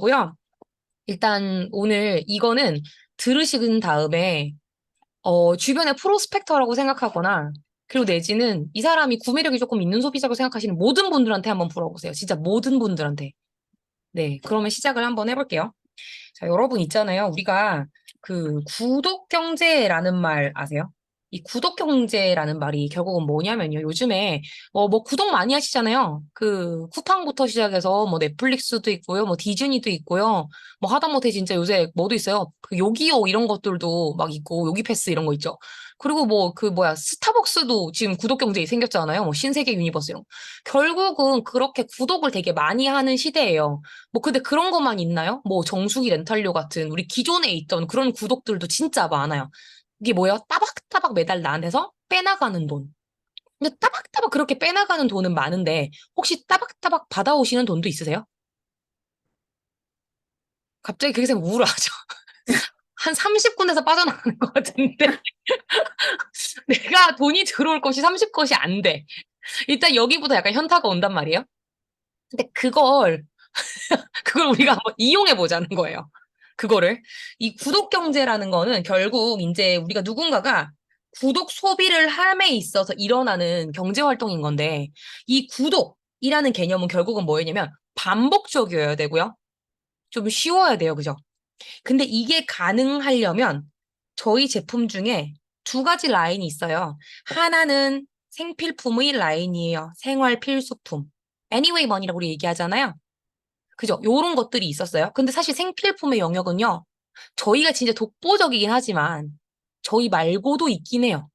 고요. 일단 오늘 이거는 들으신 다음에 주변의 프로스펙터라고 생각하거나 그리고 내지는 이 사람이 구매력이 조금 있는 소비자라고 생각하시는 모든 분들한테 한번 물어보세요. 진짜 모든 분들한테. 네, 그러면 시작을 한번 해볼게요. 자, 여러분 있잖아요. 우리가 그 구독 경제라는 말 아세요? 이 구독 경제라는 말이 결국은 뭐냐면요. 요즘에 뭐 구독 많이 하시잖아요. 그 쿠팡부터 시작해서 뭐 넷플릭스도 있고요. 뭐 디즈니도 있고요. 뭐 하다못해 진짜 요새 뭐도 있어요. 그 요기요 이런 것들도 막 있고 요기 패스 이런 거 있죠. 그리고 뭐 그 뭐야 스타벅스도 지금 구독 경제 생겼잖아요. 뭐 신세계 유니버스 이런 거. 결국은 그렇게 구독을 되게 많이 하는 시대예요. 뭐 근데 그런 것만 있나요? 뭐 정수기 렌탈료 같은 우리 기존에 있던 그런 구독들도 진짜 많아요. 이게 뭐예요? 따박따박 매달 나한테서 빼나가는 돈. 근데 따박따박 그렇게 빼나가는 돈은 많은데 혹시 따박따박 받아오시는 돈도 있으세요? 갑자기 그게 생각 우울하죠. 한 30군데서 빠져나가는 것 같은데 내가 돈이 들어올 것이 30것이 안 돼. 일단 여기부터 약간 현타가 온단 말이에요. 근데 그걸 우리가 한번 이용해 보자는 거예요. 그거를. 이 구독 경제라는 거는 결국 이제 우리가 누군가가 구독 소비를 함에 있어서 일어나는 경제 활동인 건데, 이 구독이라는 개념은 결국은 뭐였냐면 반복적이어야 되고요. 좀 쉬워야 돼요. 그죠? 근데 이게 가능하려면 저희 제품 중에 두 가지 라인이 있어요. 하나는 생필품의 라인이에요. 생활 필수품. Anyway money라고 우리 얘기하잖아요. 그죠? 요런 것들이 있었어요. 근데 사실 생필품의 영역은요, 저희가 진짜 독보적이긴 하지만, 저희 말고도 있긴 해요.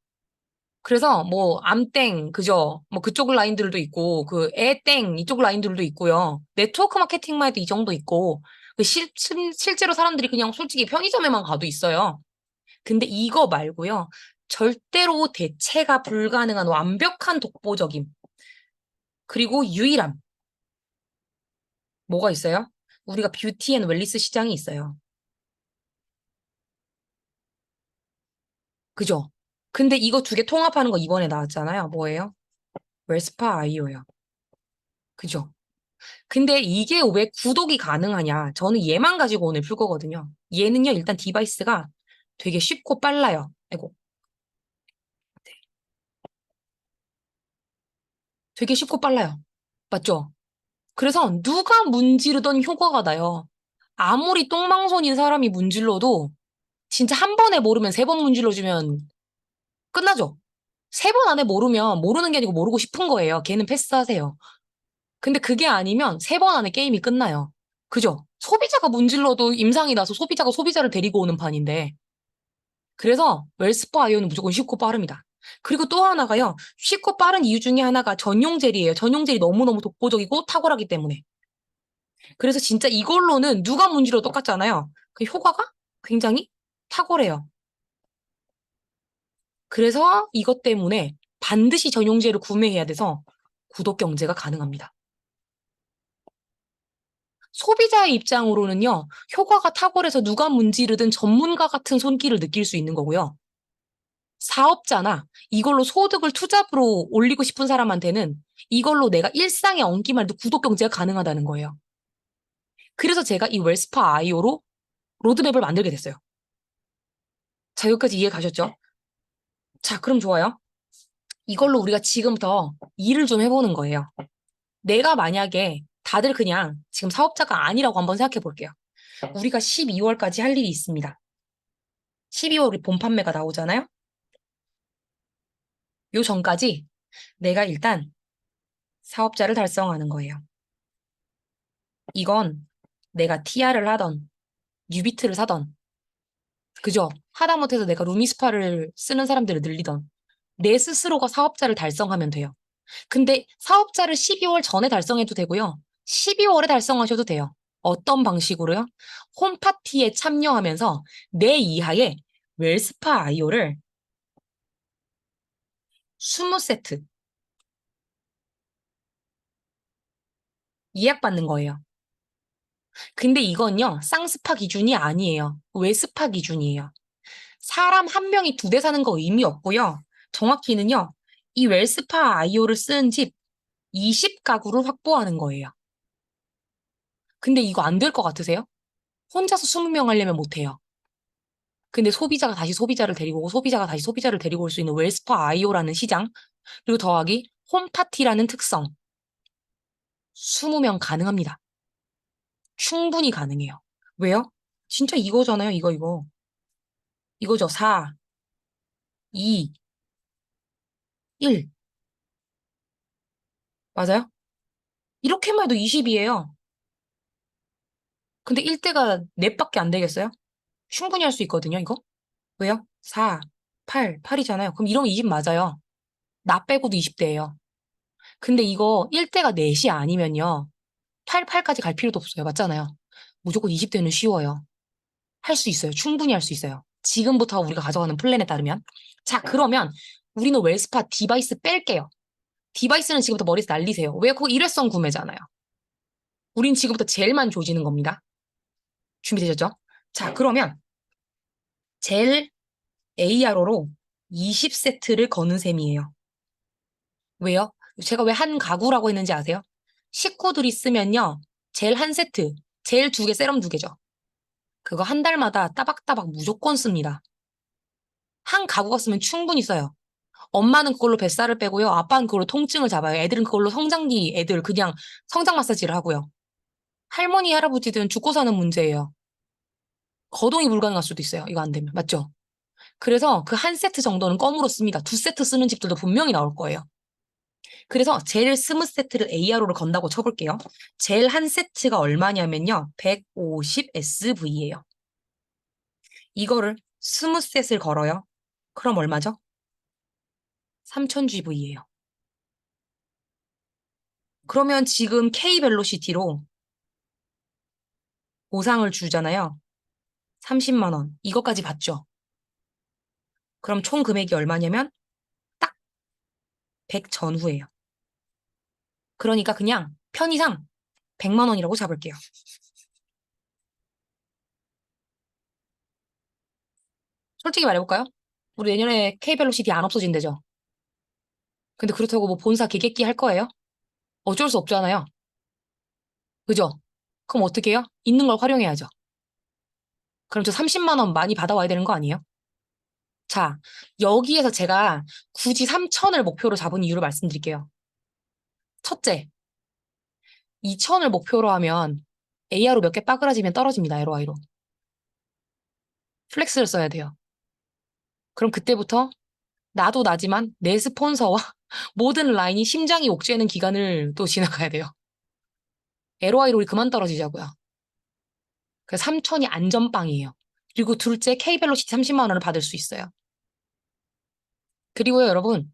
그래서 뭐, 암땡, 그죠? 뭐 그쪽 라인들도 있고, 그 애땡, 이쪽 라인들도 있고요. 네트워크 마케팅만 해도 이 정도 있고, 실제로 사람들이 그냥 솔직히 편의점에만 가도 있어요. 근데 이거 말고요. 절대로 대체가 불가능한 완벽한 독보적임, 그리고 유일함. 뭐가 있어요? 우리가 뷰티 앤 웰리스 시장이 있어요. 그죠? 근데 이거 두 개 통합하는 거 이번에 나왔잖아요. 뭐예요? 웰스파 아이오요. 그죠? 근데 이게 왜 구독이 가능하냐? 저는 얘만 가지고 오늘 풀 거거든요. 얘는요, 일단 디바이스가 되게 쉽고 빨라요. 아이고, 되게 쉽고 빨라요. 맞죠? 그래서 누가 문지르던 효과가 나요. 아무리 똥망손인 사람이 문질러도 진짜 한 번에 모르면 세 번 문질러주면 끝나죠? 세 번 안에 모르면 모르는 게 아니고 모르고 싶은 거예요. 걔는 패스하세요. 근데 그게 아니면 세 번 안에 게임이 끝나요. 그죠? 소비자가 문질러도 임상이 나서 소비자가 소비자를 데리고 오는 판인데. 그래서 웰스파 아이오는 무조건 쉽고 빠릅니다. 그리고 또 하나가요. 쉽고 빠른 이유 중에 하나가 전용 젤이에요. 전용 젤이 너무너무 독보적이고 탁월하기 때문에. 그래서 진짜 이걸로는 누가 문질러도 똑같잖아요. 그 효과가 굉장히 탁월해요. 그래서 이것 때문에 반드시 전용 젤을 구매해야 돼서 구독 경제가 가능합니다. 소비자의 입장으로는요, 효과가 탁월해서 누가 문지르든 전문가 같은 손길을 느낄 수 있는 거고요. 사업자나 이걸로 소득을 투잡으로 올리고 싶은 사람한테는 이걸로 내가 일상에 얹기만 해도 구독 경제가 가능하다는 거예요. 그래서 제가 이 웰스파 아이오로 로드맵을 만들게 됐어요. 자, 여기까지 이해 가셨죠? 자, 그럼 좋아요. 이걸로 우리가 지금부터 일을 좀 해보는 거예요. 내가 만약에 다들 그냥 지금 사업자가 아니라고 한번 생각해 볼게요. 우리가 12월까지 할 일이 있습니다. 12월 우리 본 판매가 나오잖아요? 요 전까지 내가 일단 사업자를 달성하는 거예요. 이건 내가 TR을 하던, 뉴비트를 사던, 그죠? 하다못해서 내가 루미스파를 쓰는 사람들을 늘리던, 내 스스로가 사업자를 달성하면 돼요. 근데 사업자를 12월 전에 달성해도 되고요. 12월에 달성하셔도 돼요. 어떤 방식으로요? 홈파티에 참여하면서 내 이하의 웰스파 아이오를 20세트 예약받는 거예요. 근데 이건요, 쌍스파 기준이 아니에요. 웨스파 기준이에요. 사람 한 명이 두 대 사는 거 의미 없고요. 정확히는요, 이 웰스파 아이오를 쓰는 집 20가구를 확보하는 거예요. 근데 이거 안 될 것 같으세요? 혼자서 20명 하려면 못해요. 근데 소비자가 다시 소비자를 데리고 오고 소비자가 다시 소비자를 데리고 올 수 있는 웰스파 IO라는 시장, 그리고 더하기 홈파티라는 특성. 20명 가능합니다. 충분히 가능해요. 왜요? 진짜 이거잖아요. 이거. 이거죠. 4, 2, 1. 맞아요? 이렇게만 해도 20이에요. 근데 1대가 넷밖에 안 되겠어요? 충분히 할 수 있거든요, 이거? 왜요? 4, 8이잖아요. 그럼 이러면 20 맞아요. 나 빼고도 20대예요. 근데 이거 1대가 넷이 아니면요. 8까지 갈 필요도 없어요. 맞잖아요. 무조건 20대는 쉬워요. 할 수 있어요. 충분히 할 수 있어요. 지금부터 우리가 가져가는 플랜에 따르면. 자, 그러면 우리는 웰스파 디바이스 뺄게요. 디바이스는 지금부터 머리에서 날리세요. 왜? 그거 일회성 구매잖아요. 우린 지금부터 젤만 조지는 겁니다. 준비되셨죠? 자, 그러면 젤 ARO로 20세트를 거는 셈이에요. 왜요? 제가 왜 한 가구라고 했는지 아세요? 식구들이 쓰면요. 젤 한 세트, 젤 2개, 세럼 2개죠. 그거 한 달마다 따박따박 무조건 씁니다. 한 가구가 쓰면 충분히 써요. 엄마는 그걸로 뱃살을 빼고요. 아빠는 그걸로 통증을 잡아요. 애들은 그걸로 성장기 애들 그냥 성장 마사지를 하고요. 할머니, 할아버지들은 죽고 사는 문제예요. 거동이 불가능할 수도 있어요. 이거 안 되면. 맞죠? 그래서 그 한 세트 정도는 껌으로 씁니다. 2세트 쓰는 집들도 분명히 나올 거예요. 그래서 젤 20세트를 ARO를 건다고 쳐볼게요. 젤 한 세트가 얼마냐면요. 150SV예요. 이거를 20셋을 걸어요. 그럼 얼마죠? 3000GV예요. 그러면 지금 K벨로시티로 보상을 주잖아요. 30만 원. 이거까지 받죠. 그럼 총 금액이 얼마냐면 딱 100 전후예요. 그러니까 그냥 편의상 100만 원이라고 잡을게요. 솔직히 말해볼까요? 우리 내년에 K벨로시티 안 없어진대죠. 근데 그렇다고 뭐 본사 개객기 할 거예요? 어쩔 수 없잖아요. 그죠? 그럼 어떻게 해요? 있는 걸 활용해야죠. 그럼 저 30만 원 많이 받아와야 되는 거 아니에요? 자, 여기에서 제가 굳이 3천을 목표로 잡은 이유를 말씀드릴게요. 첫째, 2천을 목표로 하면 AR로 몇 개 빠그라지면 떨어집니다. LOI로. 플렉스를 써야 돼요. 그럼 그때부터 나도 나지만 내 스폰서와 모든 라인이 심장이 옥죄는 기간을 또 지나가야 돼요. LOI로 우리 그만 떨어지자고요. 그래서 3천이 안전빵이에요. 그리고 둘째, K벨로시티 30만 원을 받을 수 있어요. 그리고요, 여러분.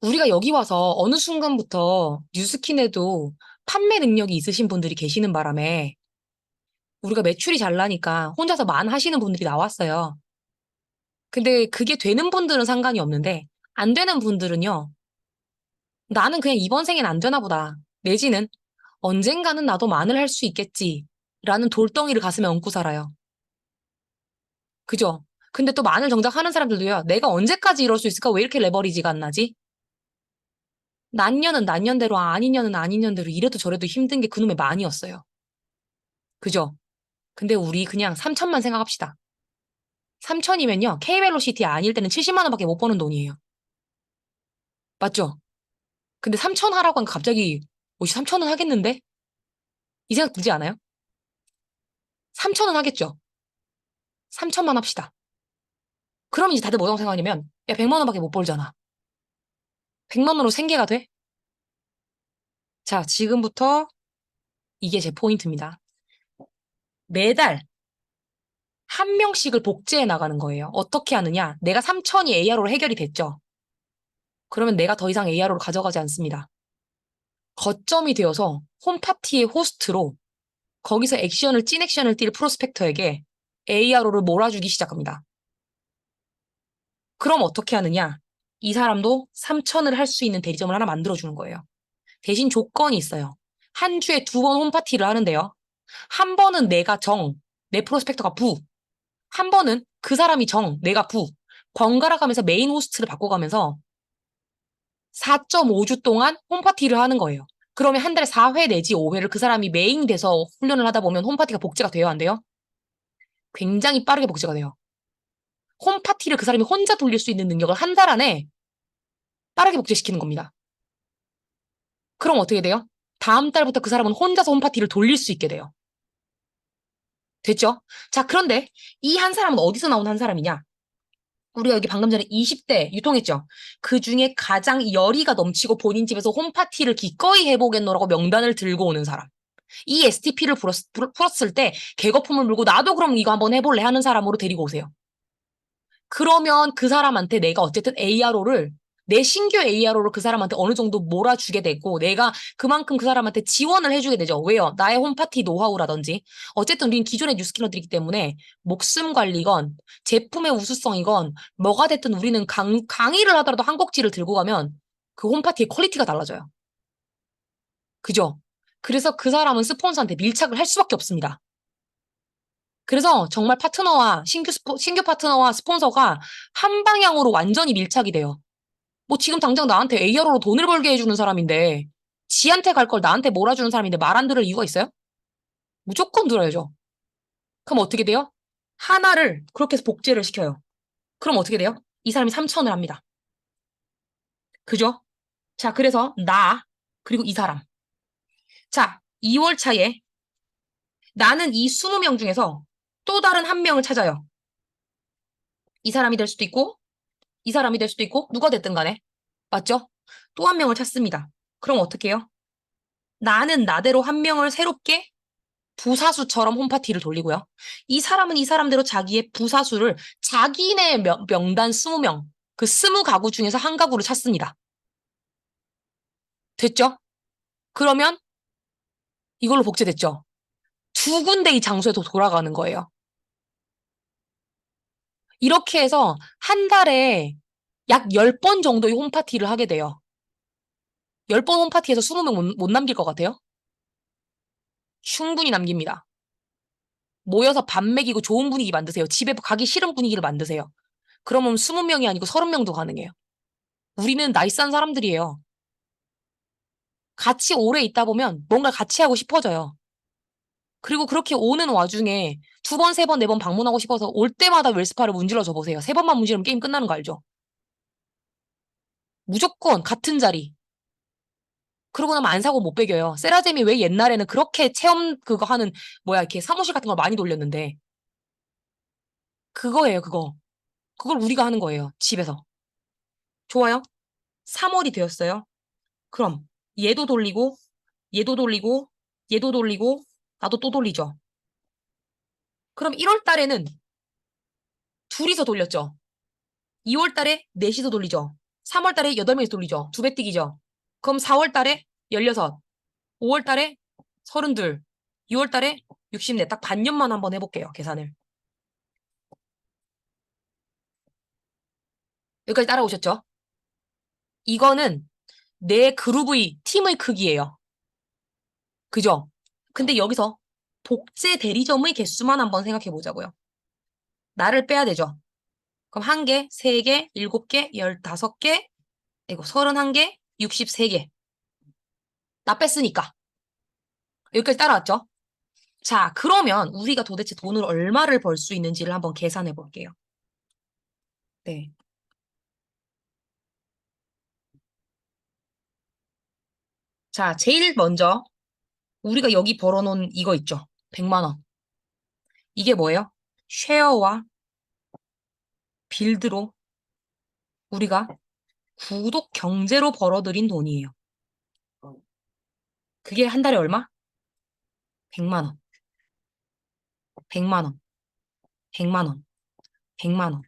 우리가 여기 와서 어느 순간부터 뉴스킨에도 판매 능력이 있으신 분들이 계시는 바람에 우리가 매출이 잘 나니까 혼자서 만 하시는 분들이 나왔어요. 근데 그게 되는 분들은 상관이 없는데 안 되는 분들은요. 나는 그냥 이번 생엔 안 되나 보다. 내지는 언젠가는 나도 만을 할 수 있겠지. 라는 돌덩이를 가슴에 얹고 살아요. 그죠? 근데 또 만을 정작 하는 사람들도요. 내가 언제까지 이럴 수 있을까? 왜 이렇게 레버리지가 안 나지? 난년은 난년대로 아닌 년은 아닌 년대로 이래도 저래도 힘든 게 그놈의 만이었어요. 그죠? 근데 우리 그냥 3천만 생각합시다. 3천이면요. K벨로시티 아닐 때는 70만 원밖에 못 버는 돈이에요. 맞죠? 근데 3천 하라고 하니까 갑자기 3천은 하겠는데? 이 생각 들지 않아요? 3천은 하겠죠? 3천만 합시다. 그럼 이제 다들 뭐라고 생각하냐면 야 100만 원밖에 못 벌잖아. 100만 원으로 생계가 돼? 자, 지금부터 이게 제 포인트입니다. 매달 한 명씩을 복제해 나가는 거예요. 어떻게 하느냐? 내가 3천이 AR로 해결이 됐죠? 그러면 내가 더 이상 AR로 가져가지 않습니다. 거점이 되어서 홈파티의 호스트로 거기서 액션을 찐 액션을 띨 프로스펙터에게 ARO를 몰아주기 시작합니다. 그럼 어떻게 하느냐? 이 사람도 3천을 할 수 있는 대리점을 하나 만들어주는 거예요. 대신 조건이 있어요. 한 주에 2번 홈파티를 하는데요. 한 번은 내가 정, 내 프로스펙터가 부. 한 번은 그 사람이 정, 내가 부. 번갈아 가면서 메인 호스트를 바꿔가면서 4.5주 동안 홈파티를 하는 거예요. 그러면 한 달에 4회 내지 5회를 그 사람이 메인 돼서 훈련을 하다 보면 홈파티가 복제가 돼요, 안 돼요? 굉장히 빠르게 복제가 돼요. 홈파티를 그 사람이 혼자 돌릴 수 있는 능력을 한 달 안에 빠르게 복제시키는 겁니다. 그럼 어떻게 돼요? 다음 달부터 그 사람은 혼자서 홈파티를 돌릴 수 있게 돼요. 됐죠? 자, 그런데 이 한 사람은 어디서 나온 한 사람이냐? 우리가 여기 방금 전에 20대 유통했죠? 그 중에 가장 열의가 넘치고 본인 집에서 홈파티를 기꺼이 해보겠노라고 명단을 들고 오는 사람. 이 STP를 풀었을 때 개거품을 물고 나도 그럼 이거 한번 해볼래 하는 사람으로 데리고 오세요. 그러면 그 사람한테 내가 어쨌든 ARO를 내 신규 ARO를 그 사람한테 어느 정도 몰아주게 되고 내가 그만큼 그 사람한테 지원을 해주게 되죠. 왜요? 나의 홈파티 노하우라든지 어쨌든 우리는 기존의 뉴스킬러들이기 때문에 목숨 관리건 제품의 우수성이건 뭐가 됐든 우리는 강의를 하더라도 한 곡지를 들고 가면 그 홈파티의 퀄리티가 달라져요. 그죠? 그래서 그 사람은 스폰서한테 밀착을 할 수밖에 없습니다. 그래서 정말 파트너와 신규 파트너와 스폰서가 한 방향으로 완전히 밀착이 돼요. 뭐 지금 당장 나한테 AR로로 돈을 벌게 해주는 사람인데 지한테 갈 걸 나한테 몰아주는 사람인데 말 안 들을 이유가 있어요? 무조건 들어야죠. 그럼 어떻게 돼요? 하나를 그렇게 해서 복제를 시켜요. 그럼 어떻게 돼요? 이 사람이 3천을 합니다. 그죠? 자, 그래서 나 그리고 이 사람. 자, 2월 차에 나는 이 20명 중에서 또 다른 한 명을 찾아요. 이 사람이 될 수도 있고 이 사람이 될 수도 있고 누가 됐든 간에. 맞죠? 또 한 명을 찾습니다. 그럼 어떻게 해요? 나는 나대로 한 명을 새롭게 부사수처럼 홈파티를 돌리고요. 이 사람은 이 사람대로 자기의 부사수를 자기네 명단 20명, 그 20가구 중에서 한 가구를 찾습니다. 됐죠? 그러면 이걸로 복제됐죠? 두 군데의 장소에 돌아가는 거예요. 이렇게 해서 한 달에 약 10번 정도의 홈파티를 하게 돼요. 10번 홈파티에서 20명 못 남길 것 같아요? 충분히 남깁니다. 모여서 밥 먹이고 좋은 분위기 만드세요. 집에 가기 싫은 분위기를 만드세요. 그러면 20명이 아니고 30명도 가능해요. 우리는 나이스한 사람들이에요. 같이 오래 있다 보면 뭔가 같이 하고 싶어져요. 그리고 그렇게 오는 와중에 두 번, 세 번, 네 번 방문하고 싶어서 올 때마다 웰스파를 문질러 줘 보세요. 세 번만 문지르면 게임 끝나는 거 알죠? 무조건 같은 자리. 그러고 나면 안 사고 못 배겨요. 세라젬이 왜 옛날에는 그렇게 체험 그거 하는 뭐야 이렇게 사무실 같은 걸 많이 돌렸는데 그거예요, 그거. 그걸 우리가 하는 거예요. 집에서. 좋아요? 3월이 되었어요. 그럼 얘도 돌리고 얘도 돌리고 얘도 돌리고 나도 또 돌리죠. 그럼 1월 달에는 둘이서 돌렸죠. 2월 달에 넷이서 돌리죠. 3월 달에 8명이서 돌리죠. 두 배 뛰기죠. 그럼 4월 달에 16, 5월 달에 32, 6월 달에 64. 딱 반년만 한번 해볼게요. 계산을. 여기까지 따라오셨죠? 이거는 내 그룹의 팀의 크기예요. 그죠? 근데 여기서 복제 대리점의 개수만 한번 생각해 보자고요. 나를 빼야 되죠. 그럼 1개, 3개, 7개, 15개, 이거 31개, 63개. 나 뺐으니까. 여기까지 따라왔죠? 자, 그러면 우리가 도대체 돈을 얼마를 벌 수 있는지를 한번 계산해 볼게요. 네. 자, 제일 먼저 우리가 여기 벌어놓은 이거 있죠? 100만 원. 이게 뭐예요? 쉐어와 빌드로 우리가 구독 경제로 벌어들인 돈이에요. 그게 한 달에 얼마? 100만 원. 100만 원. 100만 원. 100만 원.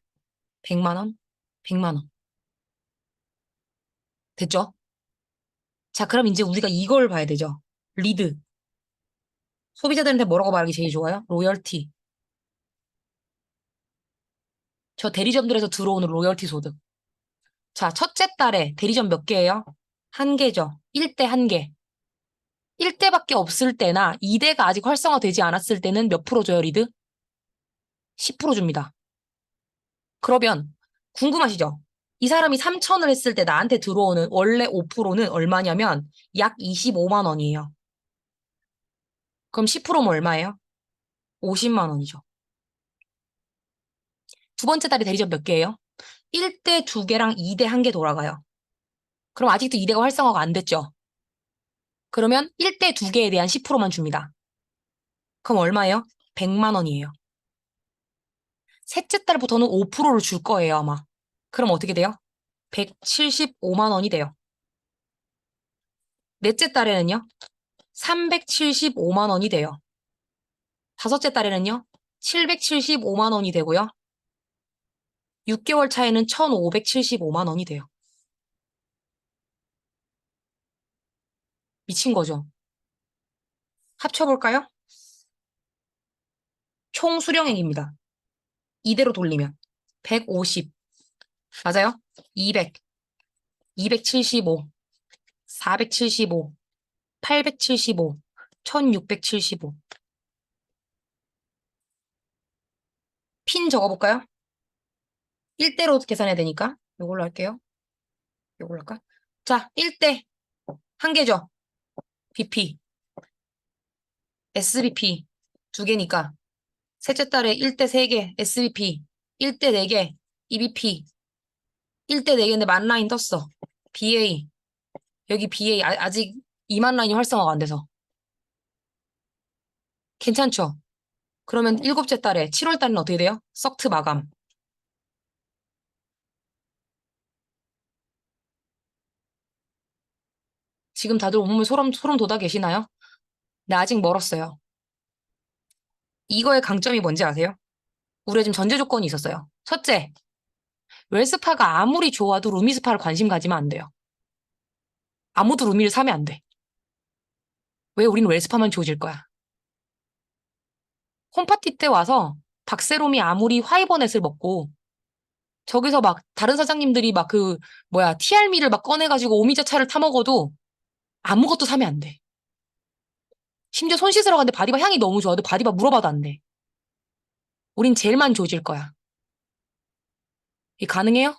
100만 원. 100만 원. 됐죠? 자, 그럼 이제 우리가 이걸 봐야 되죠. 리드. 소비자들한테 뭐라고 말하기 제일 좋아요? 로열티. 저 대리점들에서 들어오는 로열티 소득. 자, 첫째 달에 대리점 몇 개예요? 한 개죠. 1대 한 개. 1대밖에 없을 때나 2대가 아직 활성화되지 않았을 때는 몇 프로 줘요, 리드? 10% 줍니다. 그러면 궁금하시죠? 이 사람이 3천을 했을 때 나한테 들어오는 원래 5%는 얼마냐면 약 25만 원이에요. 그럼 10%면 얼마예요? 50만 원이죠. 두 번째 달에 대리점 몇 개예요? 1대 2개랑 2대 1개 돌아가요. 그럼 아직도 2대가 활성화가 안 됐죠? 그러면 1대 2개에 대한 10%만 줍니다. 그럼 얼마예요? 100만 원이에요. 셋째 달부터는 5%를 줄 거예요, 아마. 그럼 어떻게 돼요? 175만 원이 돼요. 넷째 달에는요? 375만 원이 돼요. 다섯째 달에는요? 775만 원이 되고요. 6개월 차에는 1,575만 원이 돼요. 미친 거죠. 합쳐볼까요? 총 수령액입니다. 이대로 돌리면 150, 맞아요? 200, 275, 475, 875, 1675. 핀 적어볼까요? 1대로 계산해야 되니까 이걸로 할게요. 이걸로 할까? 자, 1대 한 개죠. BP, SBP 두 개니까 셋째 달에 1대 3개, SBP 1대 4개, EBP 1대 4개인데 만 라인 떴어. BA 여기 BA 아직 2만 라인이 활성화가 안 돼서 괜찮죠? 그러면 일곱째 달에 7월 달은 어떻게 돼요? 석트 마감. 지금 다들 온몸에 소름 돋아 계시나요? 네, 아직 멀었어요. 이거의 강점이 뭔지 아세요? 우리가 지금 전제 조건이 있었어요. 첫째, 웰스파가 아무리 좋아도 루미스파를 관심 가지면 안 돼요. 아무도 루미를 사면 안 돼. 왜 우리는 웰스파만 좋아질 거야? 홈파티 때 와서 박세롬이 아무리 화이버넷을 먹고 저기서 막 다른 사장님들이 막 그 뭐야 TR미를 막 꺼내가지고 오미자 차를 타 먹어도 아무것도 사면 안 돼. 심지어 손 씻으러 갔는데 바디바 향이 너무 좋아도 바디바 물어봐도 안 돼. 우린 젤만 조질 거야. 이게 가능해요?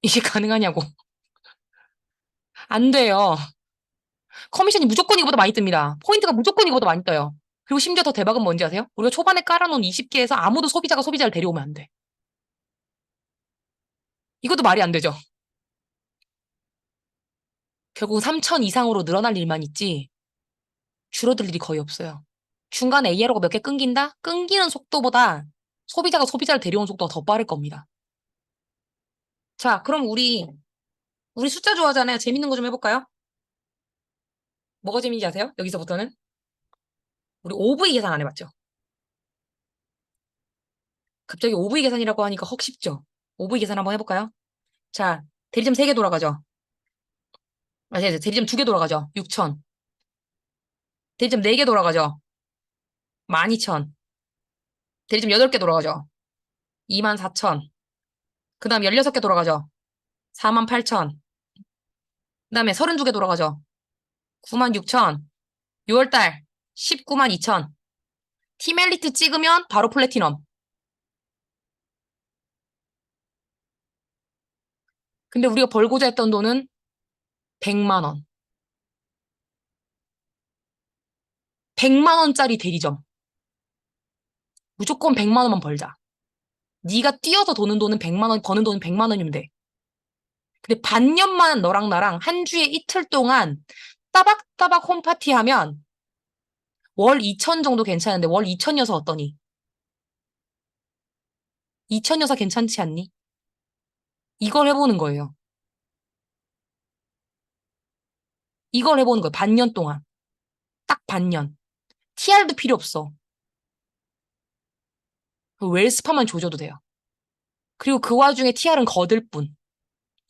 이게 가능하냐고. 안 돼요. 커미션이 무조건 이거보다 많이 뜹니다. 포인트가 무조건 이거보다 많이 떠요. 그리고 심지어 더 대박은 뭔지 아세요? 우리가 초반에 깔아놓은 20개에서 아무도 소비자가 소비자를 데려오면 안 돼. 이것도 말이 안 되죠. 결국 3천 이상으로 늘어날 일만 있지 줄어들 일이 거의 없어요. 중간에 ARO가 몇 개 끊긴다? 끊기는 속도보다 소비자가 소비자를 데려온 속도가 더 빠를 겁니다. 자, 그럼 우리 숫자 좋아하잖아요. 재밌는 거 좀 해볼까요? 뭐가 재밌는지 아세요? 여기서부터는 우리 OV 계산 안 해봤죠? 갑자기 OV 계산이라고 하니까 헉 쉽죠? OV 계산 한번 해볼까요? 자, 대리점 3개 돌아가죠? 맞아요. 대리점 2개 돌아가죠? 6천. 대리점 4개 돌아가죠? 12,000. 대리점 8개 돌아가죠? 24,000. 그 다음 16개 돌아가죠? 48,000. 그 다음에 32개 돌아가죠? 96,000. 6월달 19만 2천. 티멜리트 찍으면 바로 플래티넘. 근데 우리가 벌고자 했던 돈은 100만 원. 100만 원짜리 대리점. 무조건 100만 원만 벌자. 네가 뛰어서 도는 돈은 100만 원, 버는 돈은 100만 원이면 돼. 근데 반년만 너랑 나랑 한 주에 이틀 동안 따박따박 홈파티 하면 월 2천 정도 괜찮은데 월 2천 여서 어떠니? 2천 여서 괜찮지 않니? 이걸 해보는 거예요. 이걸 해보는 거예요. 반년 동안. 딱 반년. TR도 필요 없어. 웰스파만 조져도 돼요. 그리고 그 와중에 TR은 거들 뿐.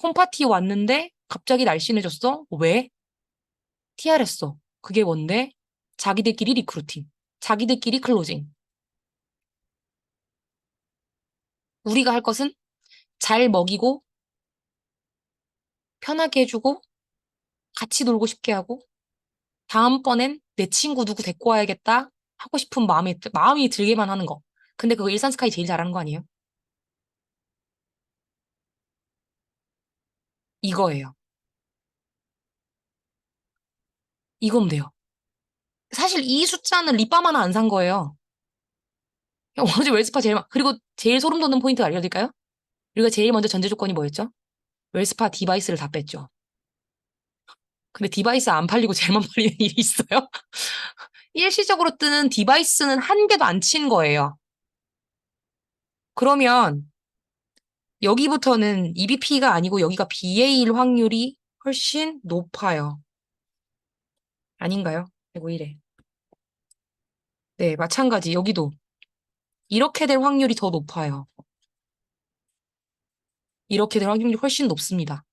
홈파티 왔는데 갑자기 날씬해졌어? 왜? TR 했어. 그게 뭔데? 자기들끼리 리크루팅. 자기들끼리 클로징. 우리가 할 것은 잘 먹이고 편하게 해주고 같이 놀고 싶게 하고 다음번엔 내 친구 누구 데리고 와야겠다 하고 싶은 마음이 들게만 하는 거. 근데 그거 일산스카이 제일 잘하는 거 아니에요? 이거예요. 이거면 돼요. 사실 이 숫자는 립밤 하나 안 산 거예요. 그냥 어제 웰스파 제일, 그리고 제일 소름 돋는 포인트 알려드릴까요? 우리가 제일 먼저 전제 조건이 뭐였죠? 웰스파 디바이스를 다 뺐죠. 근데 디바이스 안 팔리고 젤만 팔리는 일이 있어요? 일시적으로 뜨는 디바이스는 한 개도 안 친 거예요. 그러면 여기부터는 EBP가 아니고 여기가 BA일 확률이 훨씬 높아요. 아닌가요? 105일에. 네, 마찬가지. 여기도 이렇게 될 확률이 더 높아요. 이렇게 될 확률이 훨씬 높습니다.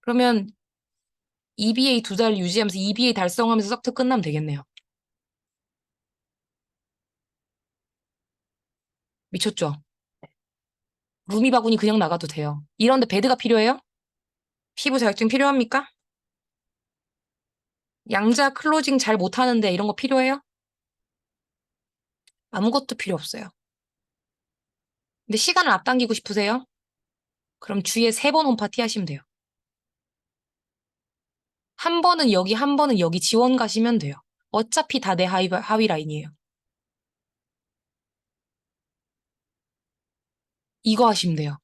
그러면 EBA 2달 유지하면서 EBA 달성하면서 서트 끝나면 되겠네요. 미쳤죠? 루미 바구니 그냥 나가도 돼요. 이런데 베드가 필요해요? 피부 자격증 필요합니까? 양자 클로징 잘 못하는데 이런 거 필요해요? 아무것도 필요 없어요. 근데 시간을 앞당기고 싶으세요? 그럼 주에 3번 홈파티 하시면 돼요. 한 번은 여기, 한 번은 여기 지원 가시면 돼요. 어차피 다 내 하위 라인이에요. 이거 하시면 돼요.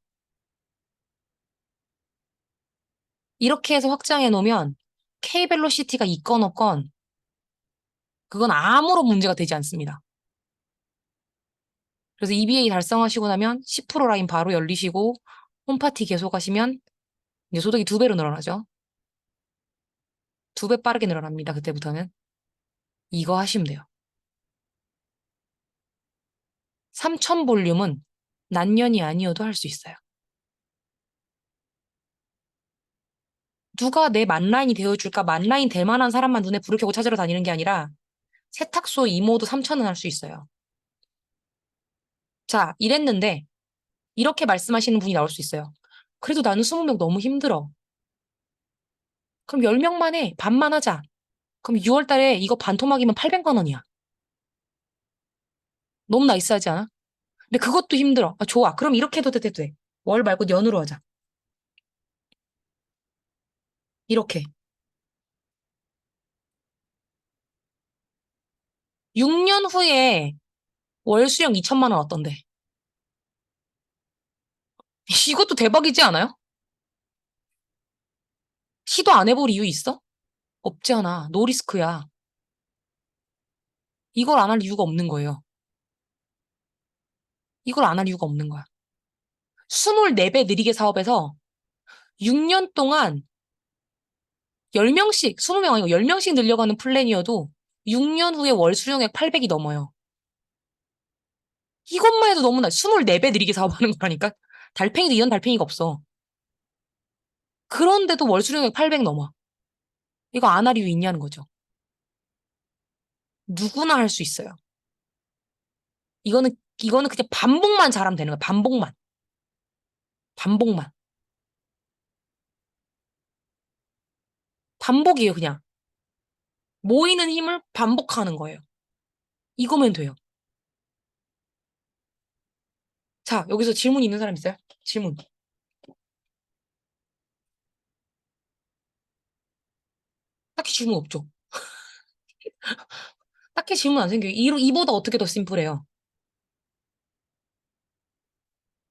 이렇게 해서 확장해 놓으면 K벨로시티가 있건 없건 그건 아무런 문제가 되지 않습니다. 그래서 EBA 달성하시고 나면 10% 라인 바로 열리시고 홈파티 계속 하시면 이제 소득이 2배로 늘어나죠. 2배 빠르게 늘어납니다. 그때부터는. 이거 하시면 돼요. 3000 볼륨은 난년이 아니어도 할 수 있어요. 누가 내 만라인이 되어줄까? 만라인 될 만한 사람만 눈에 불을 켜고 찾으러 다니는 게 아니라 세탁소 이모도 3천은 할 수 있어요. 자, 이랬는데 이렇게 말씀하시는 분이 나올 수 있어요. 그래도 나는 20명 너무 힘들어. 그럼 10명만 해. 반만 하자. 그럼 6월 달에 이거 반토막이면 800만 원이야. 너무 나이스하지 않아? 근데 그것도 힘들어. 아, 좋아. 그럼 이렇게 해도 돼. 월 말고 연으로 하자. 이렇게. 6년 후에 월 수령 2천만 원 어떤데? 이것도 대박이지 않아요? 시도 안 해볼 이유 있어? 없지 않아. 노리스크야. 이걸 안 할 이유가 없는 거예요. 이걸 안 할 이유가 없는 거야. 24배 느리게 사업에서 6년 동안 10명씩, 20명 아니고 10명씩 늘려가는 플랜이어도 6년 후에 월 수령액 800이 넘어요. 이것만 해도 너무나 24배 느리게 사업하는 거라니까? 달팽이도 이런 달팽이가 없어. 그런데도 월 수령액 800 넘어. 이거 안 할 이유 있냐는 거죠. 누구나 할 수 있어요. 이거는 그냥 반복만 잘하면 되는 거야. 반복만. 반복만. 반복이에요, 그냥. 모이는 힘을 반복하는 거예요. 이거면 돼요. 자, 여기서 질문 있는 사람 있어요? 질문. 딱히 질문 없죠? 딱히 질문 안 생겨요. 이보다 어떻게 더 심플해요?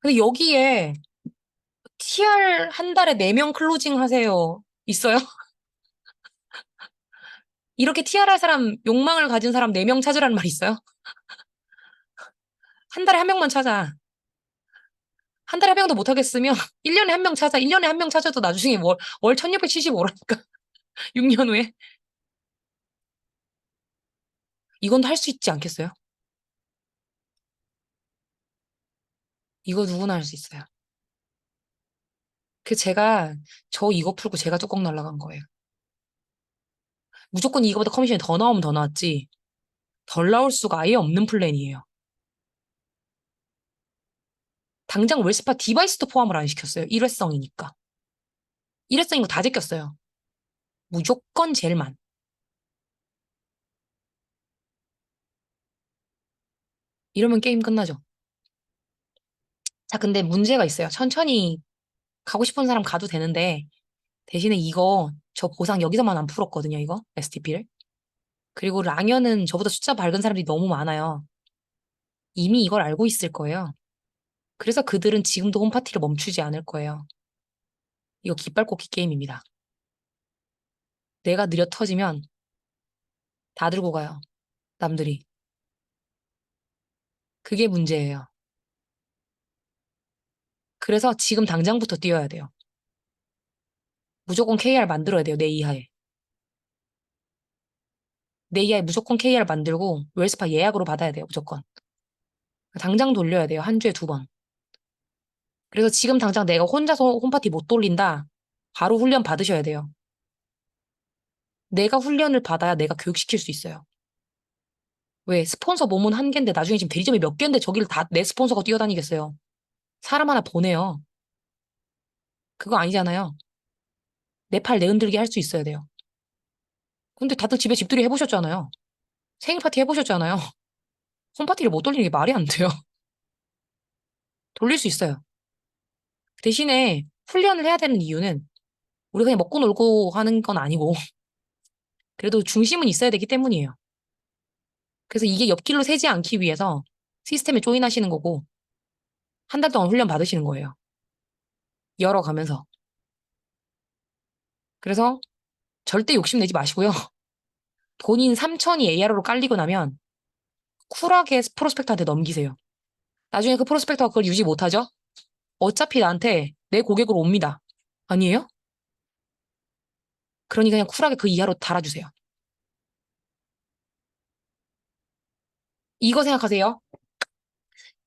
근데 여기에 TR 한 달에 4명 클로징 하세요. 있어요? 이렇게 TR 할 사람, 욕망을 가진 사람 4명 찾으라는 말 있어요? 한 달에 한 명만 찾아. 한 달에 한 명도 못 하겠으면 1년에 한 명 찾아. 1년에 한 명 찾아도 나중에 월 1675라니까. 6년 후에. 이건 할 수 있지 않겠어요? 이거 누구나 할 수 있어요. 저 이거 풀고 제가 뚜껑 날라간 거예요. 무조건 이거보다 커미션이 더 나오면 더 나왔지. 덜 나올 수가 아예 없는 플랜이에요. 당장 웰스파 디바이스도 포함을 안 시켰어요. 일회성이니까. 일회성인 거 다 제꼈어요. 무조건 젤만. 이러면 게임 끝나죠. 자, 근데 문제가 있어요. 천천히 가고 싶은 사람 가도 되는데, 대신에 이거, 저 보상 여기서만 안 풀었거든요, 이거. STP를. 그리고 랑연은 저보다 숫자 밝은 사람들이 너무 많아요. 이미 이걸 알고 있을 거예요. 그래서 그들은 지금도 홈파티를 멈추지 않을 거예요. 이거 깃발꽂기 게임입니다. 내가 느려 터지면 다 들고 가요. 남들이. 그게 문제예요. 그래서 지금 당장부터 뛰어야 돼요. 무조건 KR 만들어야 돼요, 내 이하에. 내 이하에 무조건 KR 만들고 웰스파 예약으로 받아야 돼요, 무조건. 당장 돌려야 돼요, 한 주에 2번. 그래서 지금 당장 내가 혼자서 홈파티 못 돌린다. 바로 훈련 받으셔야 돼요. 내가 훈련을 받아야 내가 교육시킬 수 있어요. 왜? 스폰서 몸은 한 개인데 나중에 지금 대리점이 몇 개인데 저기를 다 내 스폰서가 뛰어다니겠어요. 사람 하나 보내요. 그거 아니잖아요. 내 팔 내흔들게 할 수 있어야 돼요. 근데 다들 집에 집들이 해보셨잖아요. 생일 파티 해보셨잖아요. 홈파티를 못 돌리는 게 말이 안 돼요. 돌릴 수 있어요. 대신에 훈련을 해야 되는 이유는 우리가 그냥 먹고 놀고 하는 건 아니고 그래도 중심은 있어야 되기 때문이에요. 그래서 이게 옆길로 새지 않기 위해서 시스템에 조인하시는 거고 한 달 동안 훈련 받으시는 거예요. 열어가면서. 그래서 절대 욕심내지 마시고요. 본인 3천이 AR로 깔리고 나면 쿨하게 프로스펙터한테 넘기세요. 나중에 그 프로스펙터가 그걸 유지 못하죠? 어차피 나한테 내 고객으로 옵니다. 아니에요? 그러니 그냥 쿨하게 그 이하로 달아주세요. 이거 생각하세요.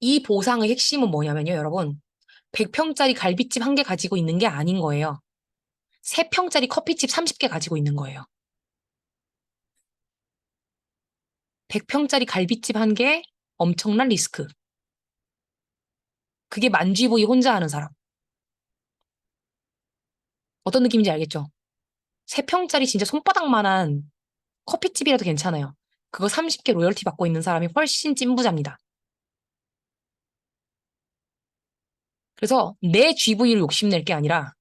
이 보상의 핵심은 뭐냐면요, 여러분. 100평짜리 갈비집 1개 가지고 있는 게 아닌 거예요. 3평짜리 커피집 30개 가지고 있는 거예요. 100평짜리 갈비집 1개, 엄청난 리스크. 그게 만쥐보이 혼자 하는 사람. 어떤 느낌인지 알겠죠? 3평짜리 진짜 손바닥만한 커피집이라도 괜찮아요. 그거 30개 로열티 받고 있는 사람이 훨씬 찐부자입니다. 그래서 내 GV를 욕심낼 게 아니라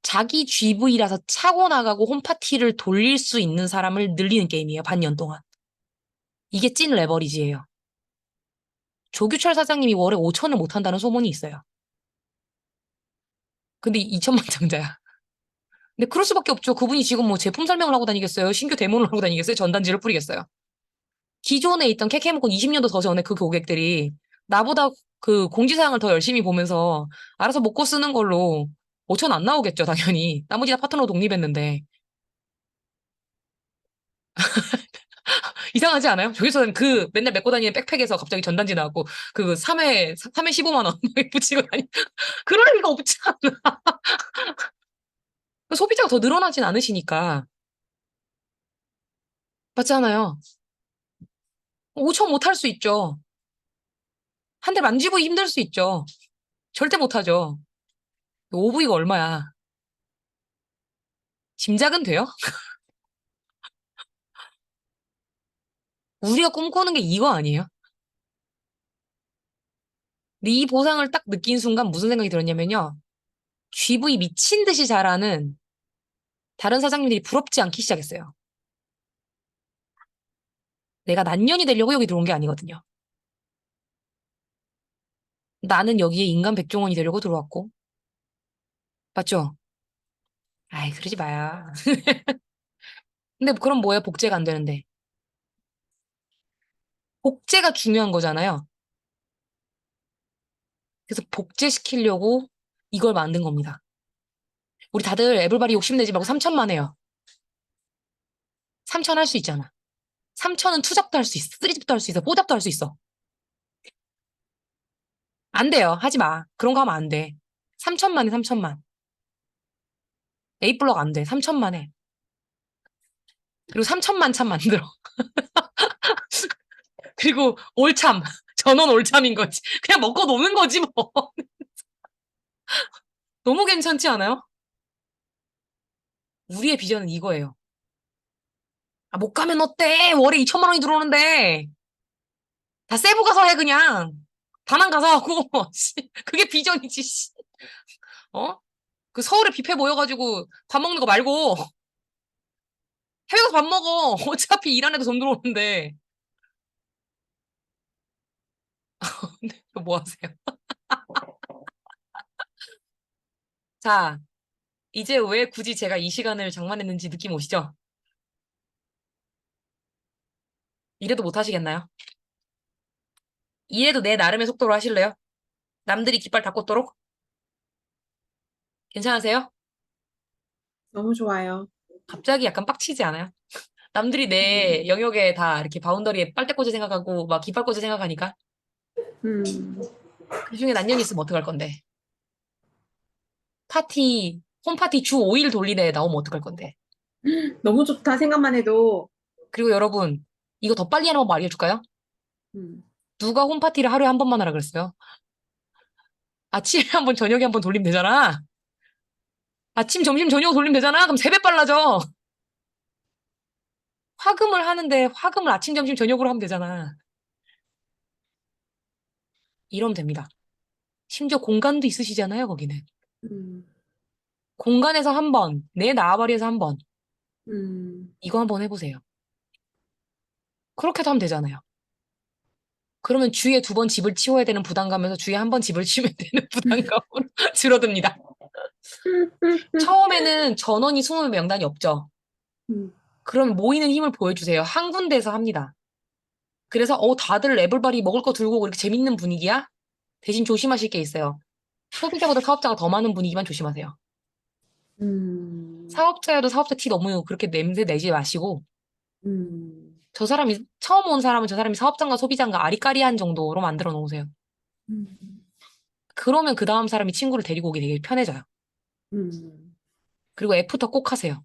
자기 GV라서 차고 나가고 홈파티를 돌릴 수 있는 사람을 늘리는 게임이에요. 반년 동안. 이게 찐 레버리지예요. 조규철 사장님이 월에 5천을 못한다는 소문이 있어요. 근데 2천만 장자야. 근데 그럴 수밖에 없죠. 그분이 지금 뭐 제품 설명을 하고 다니겠어요? 신규 데모를 하고 다니겠어요? 전단지를 뿌리겠어요? 기존에 있던 케케모콘 20년도 더 전에 그 고객들이 나보다 그 공지사항을 더 열심히 보면서 알아서 먹고 쓰는 걸로 5천 안 나오겠죠, 당연히. 나머지 다 파트너 독립했는데. 이상하지 않아요? 저기서는 그 맨날 메고 다니는 백팩에서 갑자기 전단지 나왔고 그 3회 15만 원 붙이고 다니. 그럴 리가 없지 않아. 소비자가 더 늘어나진 않으시니까. 맞잖아요. 5천 못할 수 있죠. 한 대 만지고 힘들 수 있죠. 절대 못하죠. OV가 얼마야? 짐작은 돼요? 우리가 꿈꾸는 게 이거 아니에요? 근데 이 보상을 딱 느낀 순간 무슨 생각이 들었냐면요. GV 미친 듯이 잘하는 다른 사장님들이 부럽지 않기 시작했어요. 내가 난년이 되려고 여기 들어온 게 아니거든요. 나는 여기에 인간 백종원이 되려고 들어왔고. 맞죠? 아이, 그러지 마요. 근데 그럼 뭐예요? 복제가 안 되는데. 복제가 중요한 거잖아요. 그래서 복제시키려고 이걸 만든 겁니다. 우리 다들 에블바리 욕심내지 말고 3천만 해요. 3천 할 수 있잖아. 3천은 투잡도 할 수 있어. 쓰리잡도 할 수 있어. 뽀잡도 할 수 있어. 안 돼요. 하지 마. 그런 거 하면 안 돼. 3천만 해, 3천만. A블럭 안 돼. 3천만 해. 그리고 3천만 참 만들어. 그리고 올참. 전원 올참인 거지. 그냥 먹고 노는 거지 뭐. 너무 괜찮지 않아요? 우리의 비전은 이거예요. 아, 못 가면 어때? 월에 2천만 원이 들어오는데. 다 세부 가서 해, 그냥. 다낭 가서 하고, 씨, 그게 비전이지, 씨. 어? 그 서울에 뷔페 모여가지고 밥 먹는 거 말고, 해외 가서 밥 먹어. 어차피 일 안 해도 돈 들어오는데. 근데 뭐 하세요? 자, 이제 왜 굳이 제가 이 시간을 장만했는지 느낌 오시죠? 이래도 못 하시겠나요? 이해도 내 나름의 속도로 하실래요? 남들이 깃발 다 꽂도록? 괜찮으세요? 너무 좋아요. 갑자기 약간 빡치지 않아요? 남들이 내 음, 영역에 다 이렇게 바운더리에 빨대꽂이 생각하고 막 깃발꽂이 생각하니까 음, 그 중에 난년이 있으면 어떡할 건데? 파티, 홈파티 주 5일 돌리네 나오면 어떡할 건데? 너무 좋다. 생각만 해도. 그리고 여러분, 이거 더 빨리 하는 법 알려줄까요? 음, 누가 홈파티를 하루에 한 번만 하라 그랬어요? 아침에 한 번, 저녁에 한 번 돌리면 되잖아. 아침, 점심, 저녁 돌리면 되잖아. 그럼 3배 빨라져. 화금을 하는데 화금을 아침, 점심, 저녁으로 하면 되잖아. 이러면 됩니다. 심지어 공간도 있으시잖아요, 거기는. 음, 공간에서 한 번, 내 나아바리에서 한 번, 음, 이거 한번 해보세요. 그렇게도 하면 되잖아요. 그러면 주에 2번 집을 치워야 되는 부담감에서 주에 한 번 집을 치우면 되는 부담감으로 줄어듭니다. 처음에는 전원이 숨으면 명단이 없죠. 음, 그럼 모이는 힘을 보여주세요. 한 군데에서 합니다. 그래서 다들 에블바리 먹을 거 들고 오고 이렇게 재밌는 분위기야? 대신 조심하실 게 있어요. 소비자보다 사업자가 더 많은 분위기만 조심하세요. 음, 사업자여도 사업자 티 너무 그렇게 냄새 내지 마시고 음, 저 사람이 처음 온 사람은 저 사람이 사업장과 소비자인가 아리까리한 정도로 만들어 놓으세요. 음, 그러면 그 다음 사람이 친구를 데리고 오기 되게 편해져요. 음, 그리고 애프터 꼭 하세요.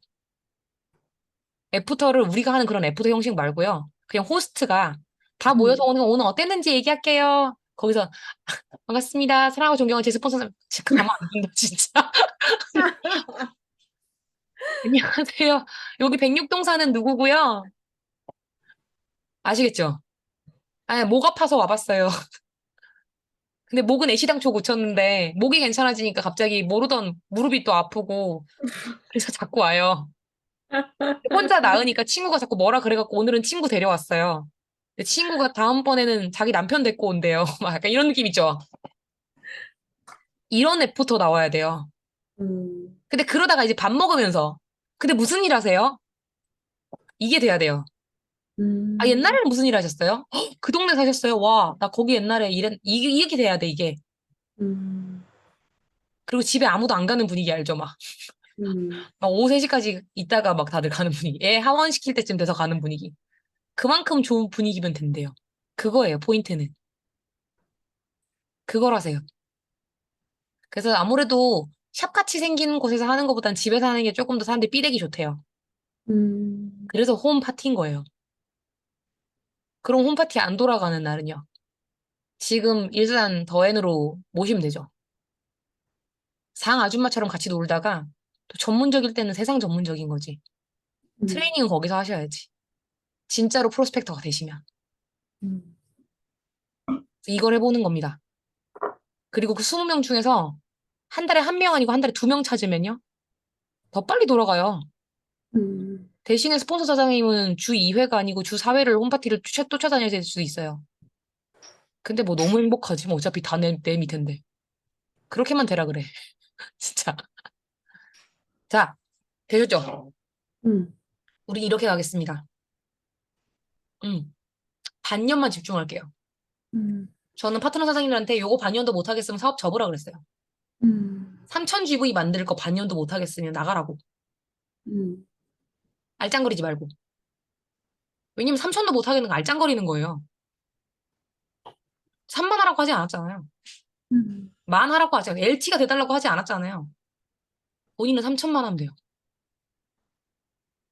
애프터를 우리가 하는 그런 애프터 형식 말고요. 그냥 호스트가 다 모여서 음. 오늘 어땠는지 얘기할게요. 거기서 반갑습니다. 사랑하고 존경하는 제 스폰서 진짜 가만 안 둔다 진짜. 안녕하세요. 여기 106동 사는 누구고요? 아시겠죠? 아, 목 아파서 와봤어요. 근데 목은 애시당초 고쳤는데 목이 괜찮아지니까 갑자기 모르던 무릎이 또 아프고 그래서 자꾸 와요. 혼자 나으니까 친구가 자꾸 뭐라 그래갖고 오늘은 친구 데려왔어요. 근데 친구가 다음번에는 자기 남편 데리고 온대요. 막 약간 이런 느낌 있죠? 이런 애프터 나와야 돼요. 음, 근데 그러다가 이제 밥 먹으면서 근데 무슨 일 하세요? 이게 돼야 돼요. 아, 음, 옛날에는 무슨 일 하셨어요? 헉, 그 동네 사셨어요? 와, 나 거기 옛날에 이게 돼야 돼, 이게. 음, 그리고 집에 아무도 안 가는 분위기 알죠? 음, 막 오후 3시까지 있다가 막 다들 가는 분위기. 애 하원시킬 때쯤 돼서 가는 분위기. 그만큼 좋은 분위기면 된대요. 그거예요, 포인트는. 그걸 하세요. 그래서 아무래도 샵같이 생긴 곳에서 하는 것보단 집에서 하는 게 조금 더 사람들이 삐대기 좋대요. 음, 그래서 홈 파티인 거예요. 그럼 홈 파티 안 돌아가는 날은요. 지금 일산 더앤으로 모시면 되죠. 상 아줌마처럼 같이 놀다가 또 전문적일 때는 세상 전문적인 거지. 음, 트레이닝은 거기서 하셔야지. 진짜로 프로스펙터가 되시면. 음, 이걸 해보는 겁니다. 그리고 그 20명 중에서 한 달에 한 명 아니고 한 달에 2명 찾으면요. 더 빨리 돌아가요. 음, 대신에 스폰서 사장님은 주 2회가 아니고 주 4회를 홈파티를 쫓아다녀야 될 수도 있어요. 근데 뭐 너무 행복하지. 뭐 어차피 다 내 밑인데. 그렇게만 되라 그래. 진짜. 자, 되셨죠? 음, 우리 이렇게 가겠습니다. 반년만 집중할게요. 음, 저는 파트너 사장님들한테 요거 반년도 못 하겠으면 사업 접으라 그랬어요. 음, 3천 GV 만들 거 반년도 못 하겠으면 나가라고. 음, 알짱거리지 말고. 왜냐면 3천도 못 하겠는 거 알짱거리는 거예요. 3만 하라고 하지 않았잖아요. 음, 만 하라고 하지 않았어요. LT가 돼달라고 하지 않았잖아요. 본인은 3천만 하면 돼요.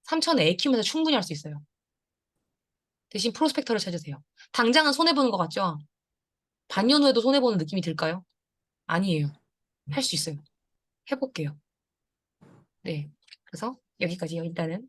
3천 애 키우면서 충분히 할 수 있어요. 대신 프로스펙터를 찾으세요. 당장은 손해보는 것 같죠? 반년 후에도 손해보는 느낌이 들까요? 아니에요. 할 수 있어요. 해볼게요. 네. 그래서 여기까지요, 일단은.